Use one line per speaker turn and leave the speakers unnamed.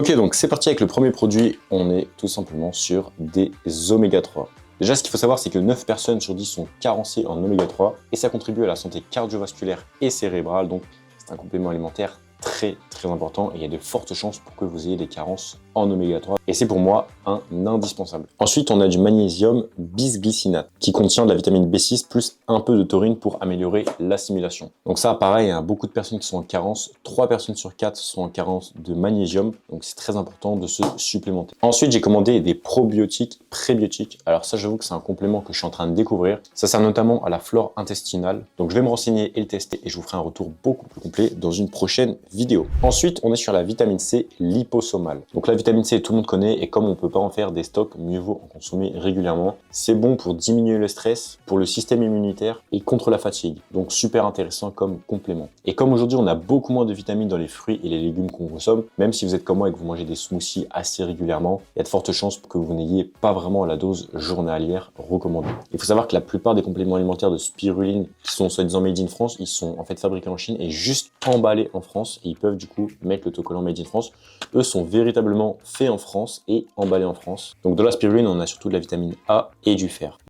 Ok, donc c'est parti avec le premier produit. On est tout simplement sur des oméga 3. Déjà, ce qu'il faut savoir, c'est que 9 personnes sur 10 sont carencées en oméga 3 et ça contribue à la santé cardiovasculaire et cérébrale. Donc, c'est un complément alimentaire très important et il y a de fortes chances pour que vous ayez des carences en oméga 3 et c'est pour moi un indispensable. Ensuite, on a du magnésium bisglycinate qui contient de la vitamine B6 plus un peu de taurine pour améliorer l'assimilation. Donc ça, pareil, il y a beaucoup de personnes qui sont en carence. 3 personnes sur 4 sont en carence de magnésium, donc c'est très important de se supplémenter. Ensuite, j'ai commandé des probiotiques, prébiotiques. Alors ça, j'avoue que c'est un complément que je suis en train de découvrir. Ça sert notamment à la flore intestinale. Donc je vais me renseigner et le tester et je vous ferai un retour beaucoup plus complet dans une prochaine vidéo. Ensuite, on est sur la vitamine C liposomale. Donc la vitamine C, tout le monde connaît et comme on ne peut pas en faire des stocks, mieux vaut en consommer régulièrement. C'est bon pour diminuer le stress, pour le système immunitaire et contre la fatigue. Donc super intéressant comme complément. Et comme aujourd'hui, on a beaucoup moins de vitamines dans les fruits et les légumes qu'on consomme, même si vous êtes comme moi et que vous mangez des smoothies assez régulièrement, il y a de fortes chances que vous n'ayez pas vraiment la dose journalière recommandée. Il faut savoir que la plupart des compléments alimentaires de spiruline qui sont soi-disant made in France, ils sont en fait fabriqués en Chine et juste emballés en France et ils peuvent du coup mettre l'autocollant made in France. Eux sont véritablement faits en France et emballés en France. Donc de la spiruline, on a surtout de la vitamine A et du fer.